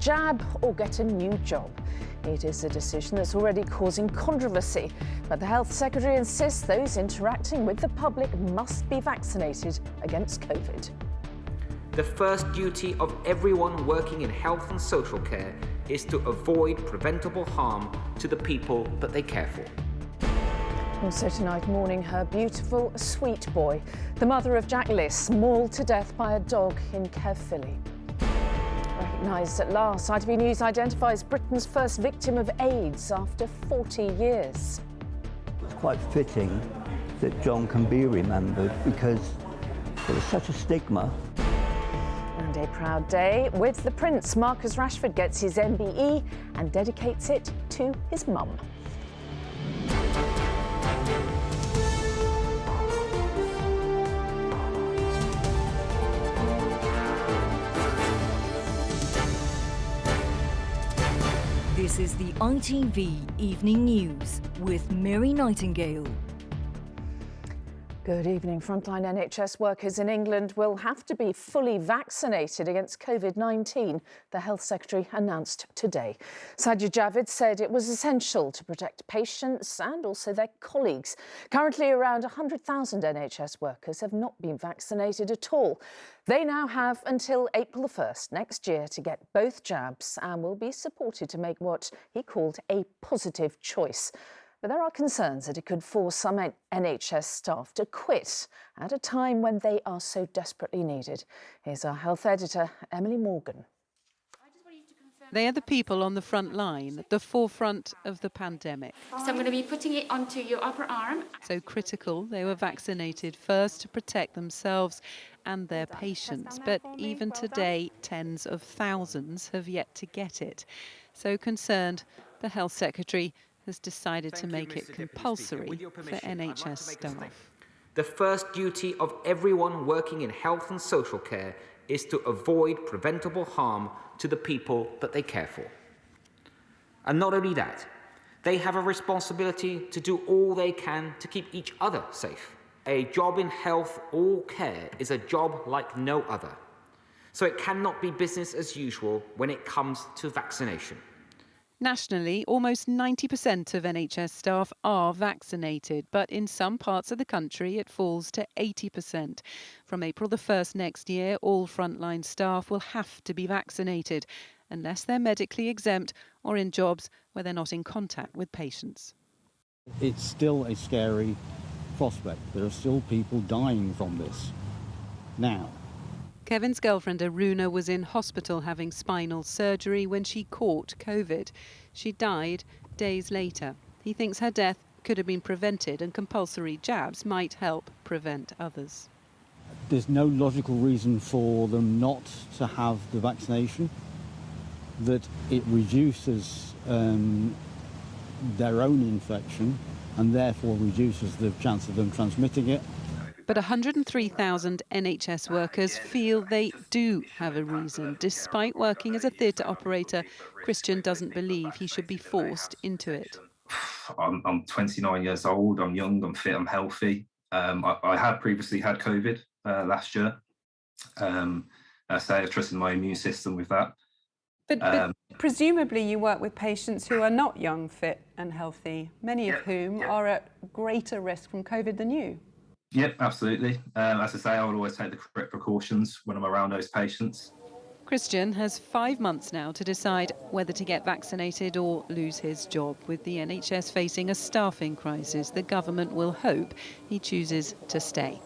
jab or get a new job? It is a decision that's already causing controversy, but the Health Secretary insists those interacting with the public must be vaccinated against COVID. The first duty of everyone working in health and social care is to avoid preventable harm to the people that they care for. Also tonight morning, her beautiful, sweet boy, the mother of Jack Liss, mauled to death by a dog in Caerphilly. Recognised at last, ITV News identifies Britain's first victim of AIDS after 40 years. It's quite fitting that John can be remembered because there was such a stigma. And a proud day with the Prince. Marcus Rashford gets his MBE and dedicates it to his mum. This is the ITV Evening News with Mary Nightingale. Good evening. Frontline NHS workers in England will have to be fully vaccinated against COVID-19, the Health Secretary announced today. Sajid Javid said it was essential to protect patients and also their colleagues. Currently, around 100,000 NHS workers have not been vaccinated at all. They now have until April the 1st next year to get both jabs and will be supported to make what he called a positive choice. But there are concerns that it could force some NHS staff to quit at a time when they are so desperately needed. Here's our health editor, Emily Morgan. They are the people on the front line, at the forefront of the pandemic. So I'm going to be putting it onto your upper arm. So critical, they were vaccinated first to protect themselves and their patients. But even today, tens of thousands have yet to get it. So concerned, the Health Secretary has decided to make it compulsory for NHS staff. The first duty of everyone working in health and social care is to avoid preventable harm to the people that they care for. And not only that, they have a responsibility to do all they can to keep each other safe. A job in health or care is a job like no other. So it cannot be business as usual when it comes to vaccination. Nationally, almost 90% of NHS staff are vaccinated, but in some parts of the country it falls to 80%. From April the 1st next year, all frontline staff will have to be vaccinated, unless they're medically exempt or in jobs where they're not in contact with patients. It's still a scary prospect. There are still people dying from this now. Kevin's girlfriend Aruna was in hospital having spinal surgery when she caught COVID. She died days later. He thinks her death could have been prevented and compulsory jabs might help prevent others. There's no logical reason for them not to have the vaccination, that it reduces their own infection and therefore reduces the chance of them transmitting it. But 103,000 NHS workers feel they do have a reason. Despite working as a theatre operator, Christian doesn't believe he should be forced into it. I'm 29 years old, I'm young, I'm fit, I'm healthy. I had previously had COVID last year. I say I've trusted my immune system with that. But presumably you work with patients who are not young, fit and healthy, many of whom are at greater risk from COVID than you. Yep, absolutely. As I say, I would always take the correct precautions when I'm around those patients. Christian has 5 months now to decide whether to get vaccinated or lose his job. With the NHS facing a staffing crisis, the government will hope he chooses to stay.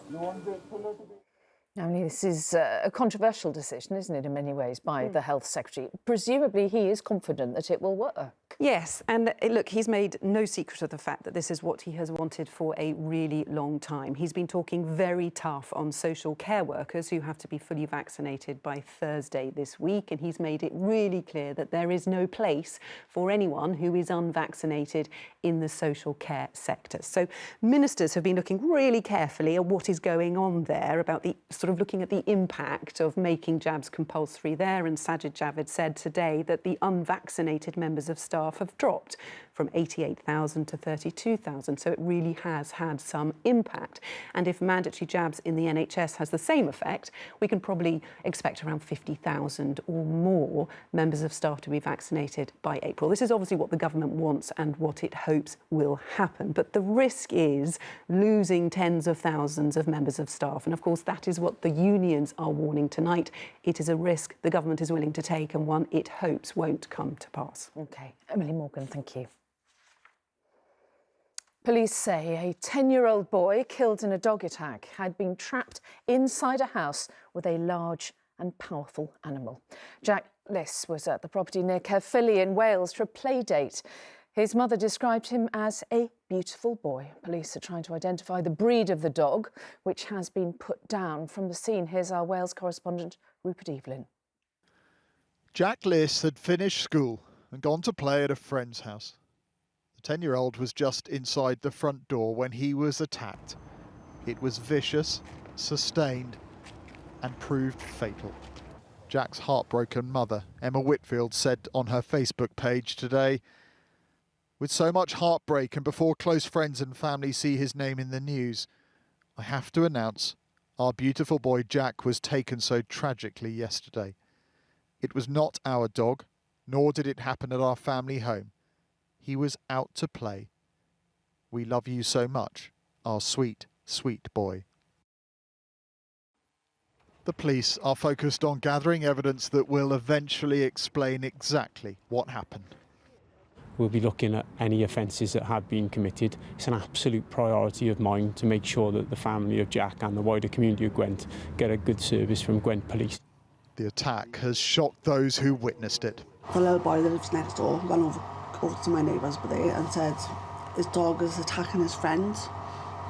I mean, this is a controversial decision, isn't it, in many ways, by the Health Secretary. Presumably, he is confident that it will work. Yes, and look, he's made no secret of the fact that this is what he has wanted for a really long time. He's been talking very tough on social care workers who have to be fully vaccinated by Thursday this week, and he's made it really clear that there is no place for anyone who is unvaccinated in the social care sector. So ministers have been looking really carefully at what is going on there about the sort of looking at the impact of making jabs compulsory there, and Sajid Javid said today that the unvaccinated members of staff have dropped from 88,000 to 32,000, so it really has had some impact. And if mandatory jabs in the NHS has the same effect, we can probably expect around 50,000 or more members of staff to be vaccinated by April. This is obviously what the government wants and what it hopes will happen. But the risk is losing tens of thousands of members of staff. And of course, that is what the unions are warning tonight. It is a risk the government is willing to take, and one it hopes won't come to pass. OK. Emily Morgan, thank you. Police say a 10-year-old boy killed in a dog attack had been trapped inside a house with a large and powerful animal. Jack Liss was at the property near Caerphilly in Wales for a play date. His mother described him as a beautiful boy. Police are trying to identify the breed of the dog, which has been put down. From the scene, here's our Wales correspondent, Rupert Evelyn. Jack Liss had finished school and gone to play at a friend's house. The 10-year-old was just inside the front door when he was attacked. It was vicious, sustained, and proved fatal. Jack's heartbroken mother, Emma Whitfield, said on her Facebook page today, "With so much heartbreak and before close friends and family see his name in the news, I have to announce our beautiful boy Jack was taken so tragically yesterday. It was not our dog, nor did it happen at our family home. He was out to play. We love you so much, our sweet, sweet boy." The police are focused on gathering evidence that will eventually explain exactly what happened. We'll be looking at any offences that have been committed. It's an absolute priority of mine to make sure that the family of Jack and the wider community of Gwent get a good service from Gwent Police. The attack has shocked those who witnessed it. The little boy that lives next door ran over to my neighbour's and said his dog is attacking his friends.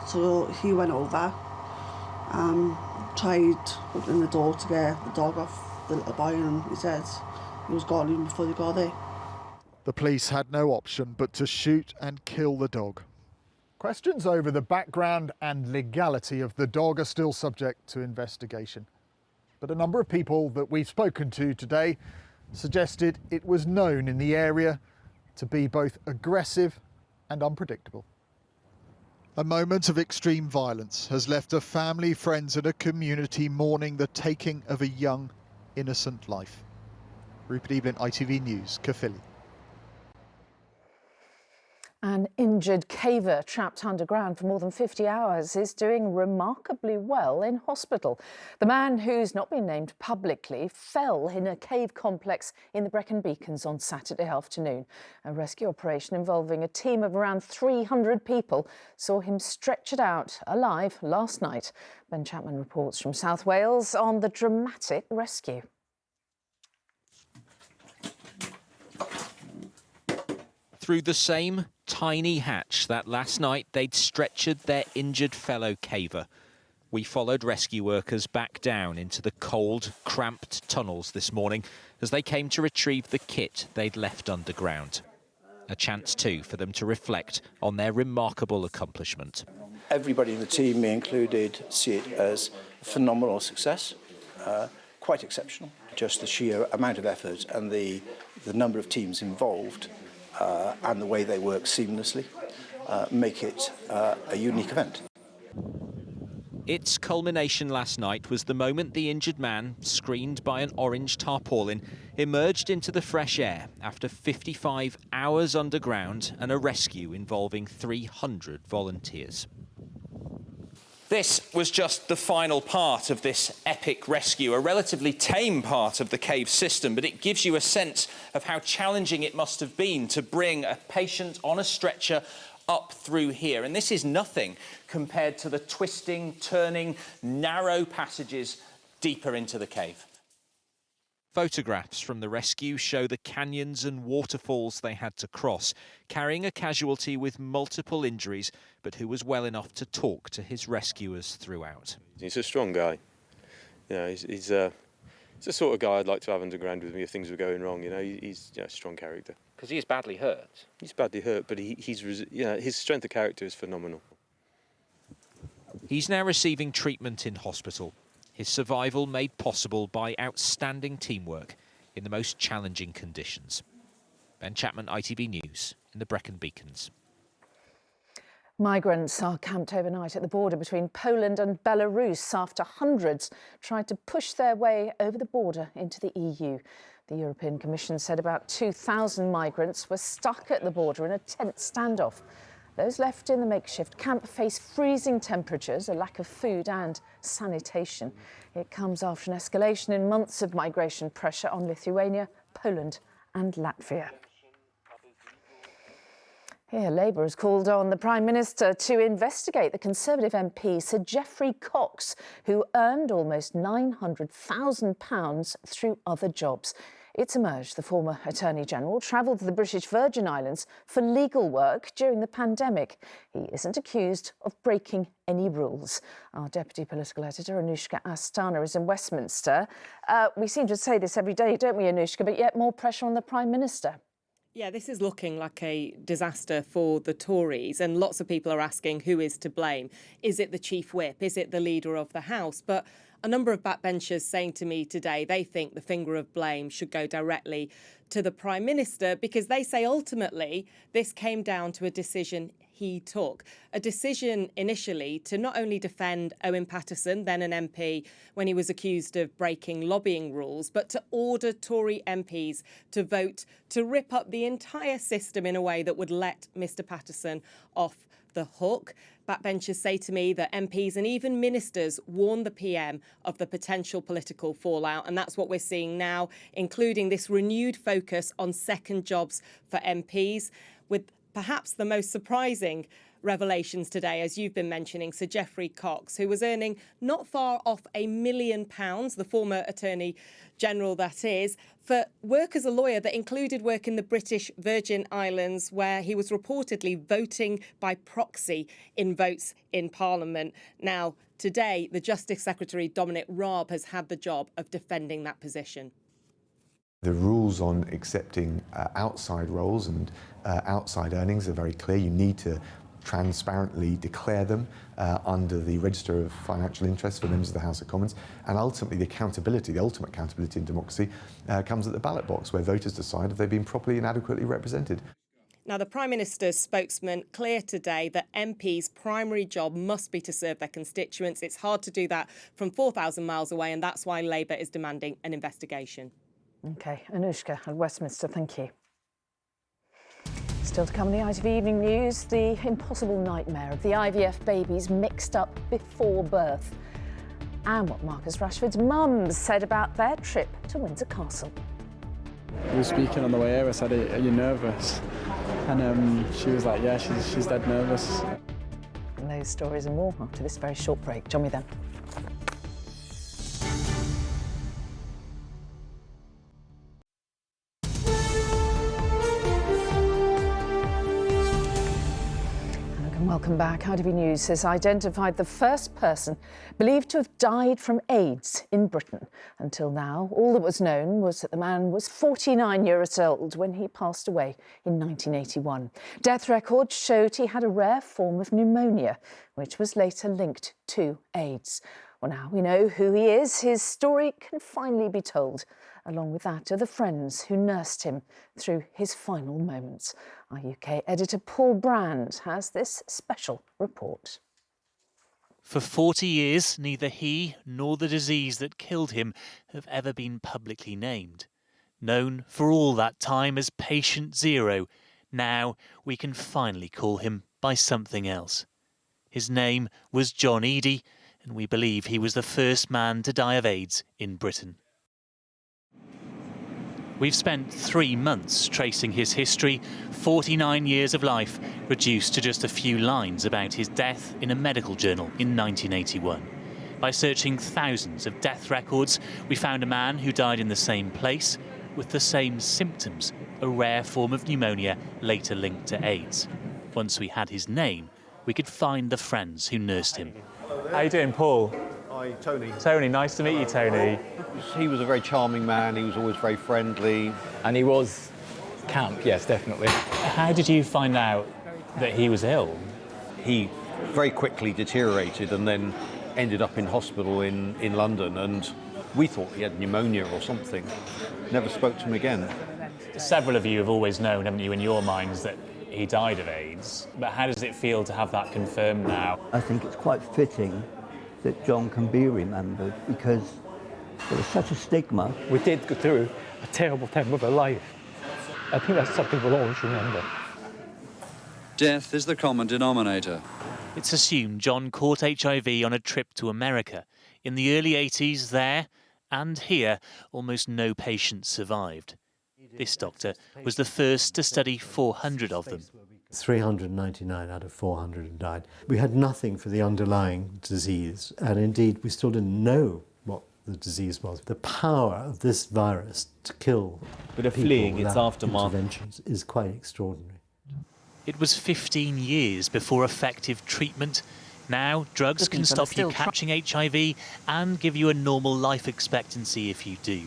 So he went over, tried opening the door to get the dog off the little boy, and he said he was gone even before they got there. The police had no option but to shoot and kill the dog. Questions over the background and legality of the dog are still subject to investigation. But a number of people that we've spoken to today suggested it was known in the area to be both aggressive and unpredictable. A moment of extreme violence has left a family, friends and a community mourning the taking of a young, innocent life. Rupert Evelyn, ITV News, Caerphilly. An injured caver trapped underground for more than 50 hours is doing remarkably well in hospital. The man, who's not been named publicly, fell in a cave complex in the Brecon Beacons on Saturday afternoon. A rescue operation involving a team of around 300 people saw him stretchered out alive last night. Ben Chapman reports from South Wales on the dramatic rescue. Through the same tiny hatch that last night they'd stretchered their injured fellow caver, we followed rescue workers back down into the cold, cramped tunnels this morning as they came to retrieve the kit they'd left underground. A chance too for them to reflect on their remarkable accomplishment. Everybody in the team, me included, see it as a phenomenal success, quite exceptional. Just the sheer amount of effort and the number of teams involved and the way they work seamlessly make it a unique event. Its culmination last night was the moment the injured man, screened by an orange tarpaulin, emerged into the fresh air after 55 hours underground and a rescue involving 300 volunteers. This was just the final part of this epic rescue, a relatively tame part of the cave system, but it gives you a sense of how challenging it must have been to bring a patient on a stretcher up through here. And this is nothing compared to the twisting, turning, narrow passages deeper into the cave. Photographs from the rescue show the canyons and waterfalls they had to cross, carrying a casualty with multiple injuries, but who was well enough to talk to his rescuers throughout. He's a strong guy. You know, he's the sort of guy I'd like to have underground with me if things were going wrong. You know, he's a strong character. Because he is badly hurt. He's badly hurt, but his strength of character is phenomenal. He's now receiving treatment in hospital. His survival made possible by outstanding teamwork in the most challenging conditions. Ben Chapman, ITV News, in the Brecon Beacons. Migrants are camped overnight at the border between Poland and Belarus after hundreds tried to push their way over the border into the EU. The European Commission said about 2,000 migrants were stuck at the border in a tense standoff. Those left in the makeshift camp face freezing temperatures, a lack of food and sanitation. It comes after an escalation in months of migration pressure on Lithuania, Poland and Latvia. Here, Labour has called on the Prime Minister to investigate the Conservative MP Sir Geoffrey Cox, who earned almost £900,000 through other jobs. It's emerged the former Attorney General travelled to the British Virgin Islands for legal work during the pandemic. He isn't accused of breaking any rules. Our Deputy Political Editor, Anushka Astana, is in Westminster. We seem to say this every day, don't we, Anushka, but yet more pressure on the Prime Minister. Yeah, this is looking like a disaster for the Tories, and lots of people are asking who is to blame. Is it the Chief Whip? Is it the Leader of the House? But a number of backbenchers saying to me today they think the finger of blame should go directly to the Prime Minister, because they say ultimately this came down to a decision he took. A decision initially to not only defend Owen Paterson, then an MP, when he was accused of breaking lobbying rules, but to order Tory MPs to vote to rip up the entire system in a way that would let Mr Paterson off the hook. Backbenchers say to me that MPs and even ministers warned the PM of the potential political fallout, and that's what we're seeing now, including this renewed focus on second jobs for MPs, with perhaps the most surprising revelations today, as you've been mentioning, Sir Geoffrey Cox, who was earning not far off £1 million, the former Attorney General that is, for work as a lawyer that included work in the British Virgin Islands, where he was reportedly voting by proxy in votes in Parliament. Now, today, the Justice Secretary, Dominic Raab, has had the job of defending that position. The rules on accepting outside roles and outside earnings are very clear. You need to transparently declare them under the Register of Financial Interests for members of the House of Commons, and ultimately the accountability, the ultimate accountability in democracy, comes at the ballot box, where voters decide if they've been properly and adequately represented. Now, the Prime Minister's spokesman clear today that MPs' primary job must be to serve their constituents. It's hard to do that from 4,000 miles away, and that's why Labour is demanding an investigation. OK, Anushka at Westminster, thank you. Still to come in the ITV Evening News, the impossible nightmare of the IVF babies mixed up before birth, and what Marcus Rashford's mum said about their trip to Windsor Castle. We were speaking on the way here. I said, "Are you nervous?" And she was like, "Yeah, she's dead nervous." And those stories and more after this very short break. Join me then. Welcome back. ITV News has identified the first person believed to have died from AIDS in Britain. Until now, all that was known was that the man was 49 years old when he passed away in 1981. Death records showed he had a rare form of pneumonia, which was later linked to AIDS. Well, now we know who he is. His story can finally be told, along with that of the friends who nursed him through his final moments. Our UK editor Paul Brand has this special report. For 40 years, neither he nor the disease that killed him have ever been publicly named. Known for all that time as Patient Zero, now we can finally call him by something else. His name was John Eadie, and we believe he was the first man to die of AIDS in Britain. We've spent 3 months tracing his history, 49 years of life, reduced to just a few lines about his death in a medical journal in 1981. By searching thousands of death records, we found a man who died in the same place, with the same symptoms, a rare form of pneumonia later linked to AIDS. Once we had his name, we could find the friends who nursed him. How you doing, Paul? Hi, Tony. Tony, nice to meet you, Tony. He was a very charming man. He was always very friendly. And he was camp, yes, definitely. How did you find out that he was ill? He very quickly deteriorated, and then ended up in hospital in London, and we thought he had pneumonia or something. Never spoke to him again. Several of you have always known, haven't you, in your minds that he died of AIDS. But how does it feel to have that confirmed now? I think it's quite fitting that John can be remembered because there was such a stigma. We did go through a terrible time of our life. I think that's something we'll always remember. Death is the common denominator. It's assumed John caught HIV on a trip to America. In the early 80s there and here, almost no patients survived. This doctor was the first to study 400 of them. 399 out of 400 died. We had nothing for the underlying disease, and indeed we still didn't know what the disease was. The power of this virus to kill but people fleeing its without aftermath interventions is quite extraordinary. It was 15 years before effective treatment. Now, drugs can stop you catching HIV and give you a normal life expectancy if you do.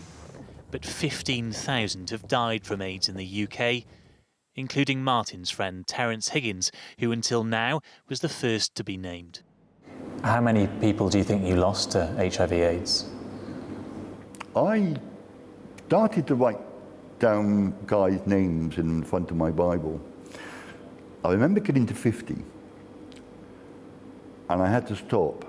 But 15,000 have died from AIDS in the UK, including Martin's friend Terence Higgins, who until now was the first to be named. How many people do you think you lost to HIV/AIDS? I started to write down guys' names in front of my Bible. I remember getting to 50, and I had to stop.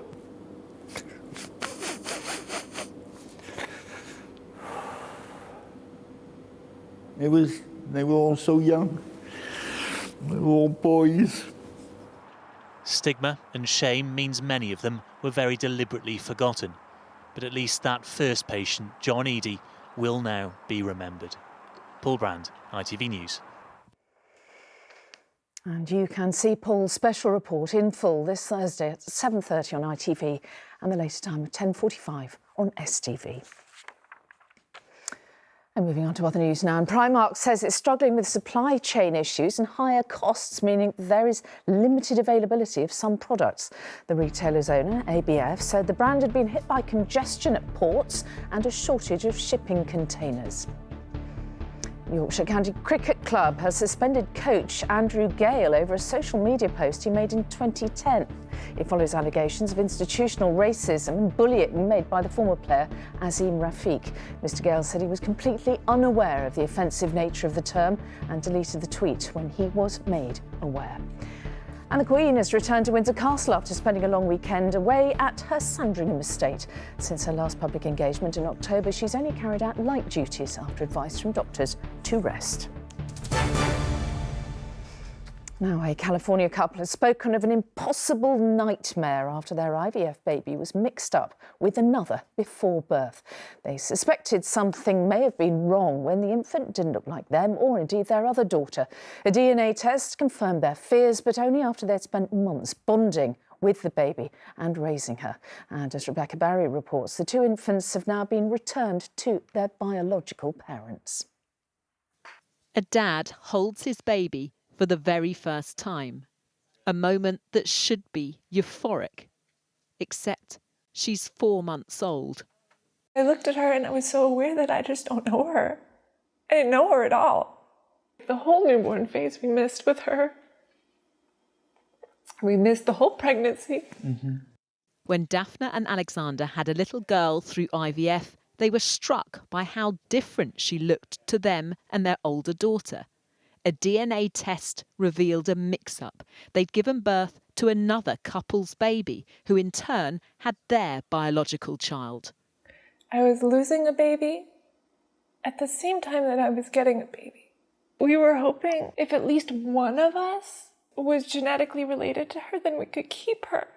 They were all so young. They were all boys. Stigma and shame means many of them were very deliberately forgotten. But at least that first patient, John Eadie, will now be remembered. Paul Brand, ITV News. And you can see Paul's special report in full this Thursday at 7:30 on ITV and the later time of 10:45 on STV. And moving on to other news now, and Primark says it's struggling with supply chain issues and higher costs, meaning there is limited availability of some products. The retailer's owner, ABF, said the brand had been hit by congestion at ports and a shortage of shipping containers. Yorkshire County Cricket Club has suspended coach Andrew Gale over a social media post he made in 2010. It follows allegations of institutional racism and bullying made by the former player Azim Rafiq. Mr Gale said he was completely unaware of the offensive nature of the term and deleted the tweet when he was made aware. And the Queen has returned to Windsor Castle after spending a long weekend away at her Sandringham estate. Since her last public engagement in October, she's only carried out light duties after advice from doctors to rest. Now, a California couple has spoken of an impossible nightmare after their IVF baby was mixed up with another before birth. They suspected something may have been wrong when the infant didn't look like them or indeed their other daughter. A DNA test confirmed their fears, but only after they'd spent months bonding with the baby and raising her. And as Rebecca Barry reports, the two infants have now been returned to their biological parents. A dad holds his baby for the very first time. A moment that should be euphoric. Except she's 4 months old. I looked at her and I was so aware that I just don't know her. I didn't know her at all. The whole newborn phase we missed with her. We missed the whole pregnancy. When Daphne and Alexander had a little girl through IVF, they were struck by how different she looked to them and their older daughter. A DNA test revealed a mix-up. They'd given birth to another couple's baby, who in turn had their biological child. I was losing a baby at the same time that I was getting a baby. We were hoping if at least one of us was genetically related to her, then we could keep her.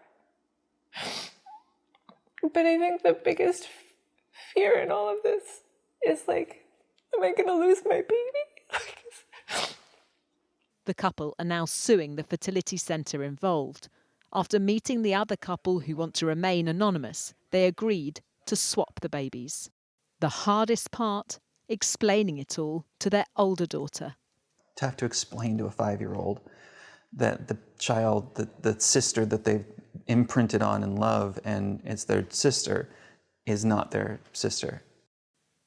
But I think the biggest fear in all of this is like, am I going to lose my baby? The couple are now suing the fertility centre involved. After meeting the other couple who want to remain anonymous, they agreed to swap the babies. The hardest part, explaining it all to their older daughter. To have to explain to a 5-year-old that the child, the sister that they've imprinted on and love, and it's their sister, is not their sister.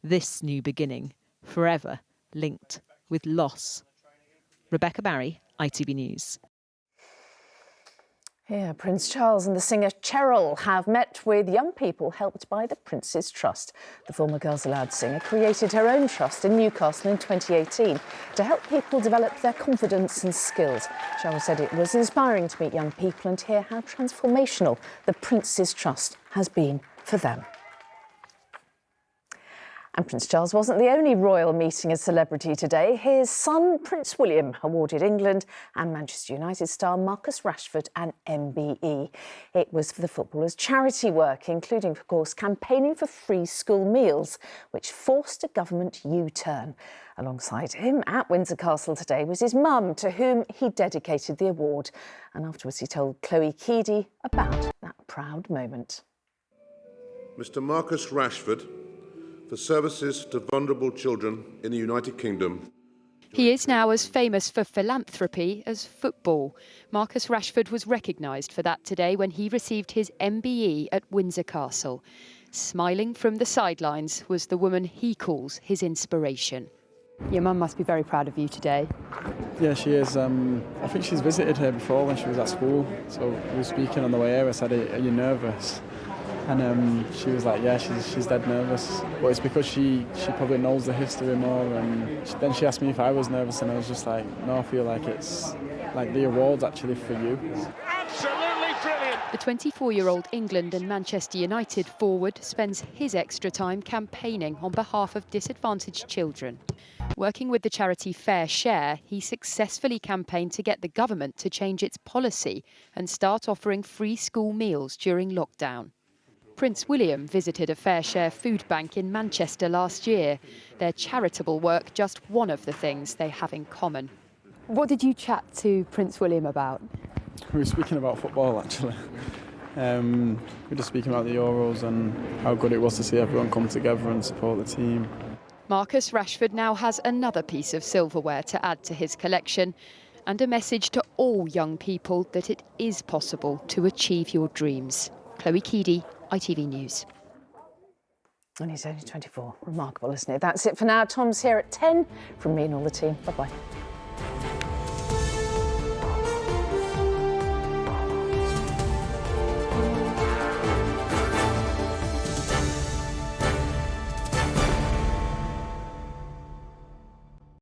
This new beginning, forever linked with loss. Rebecca Barry, ITV News. Yeah, Prince Charles and the singer Cheryl have met with young people helped by the Prince's Trust. The former Girls Aloud singer created her own trust in Newcastle in 2018 to help people develop their confidence and skills. Cheryl said it was inspiring to meet young people and hear how transformational the Prince's Trust has been for them. And Prince Charles wasn't the only royal meeting a celebrity today. His son, Prince William, awarded England and Manchester United star Marcus Rashford an MBE. It was for the footballer's charity work, including, of course, campaigning for free school meals, which forced a government U-turn. Alongside him at Windsor Castle today was his mum, to whom he dedicated the award. And afterwards he told Chloe Keedy about that proud moment. Mr. Marcus Rashford, for services to vulnerable children in the United Kingdom. He is now as famous for philanthropy as football. Marcus Rashford was recognised for that today when he received his MBE at Windsor Castle. Smiling from the sidelines was the woman he calls his inspiration. Your mum must be very proud of you today. Yeah, she is. I think she's visited her before when she was at school. So we were speaking on the way here. I said, "Are you nervous?" And she was like, yeah, she's dead nervous. But it's because she probably knows the history more. And then she asked me if I was nervous, and I was just like, no, I feel like it's like the award's actually for you. Absolutely brilliant! The 24-year-old England and Manchester United forward spends his extra time campaigning on behalf of disadvantaged children. Working with the charity Fair Share, he successfully campaigned to get the government to change its policy and start offering free school meals during lockdown. Prince William visited a Fair Share food bank in Manchester last year. Their charitable work just one of the things they have in common. What did you chat to Prince William about? We were speaking about football, actually. We were just speaking about the Euros and how good it was to see everyone come together and support the team. Marcus Rashford now has another piece of silverware to add to his collection, and a message to all young people that it is possible to achieve your dreams. Chloe Keedy, ITV News. And he's only 24. Remarkable, isn't it? That's it for now. Tom's here at 10 from me and all the team. Bye-bye.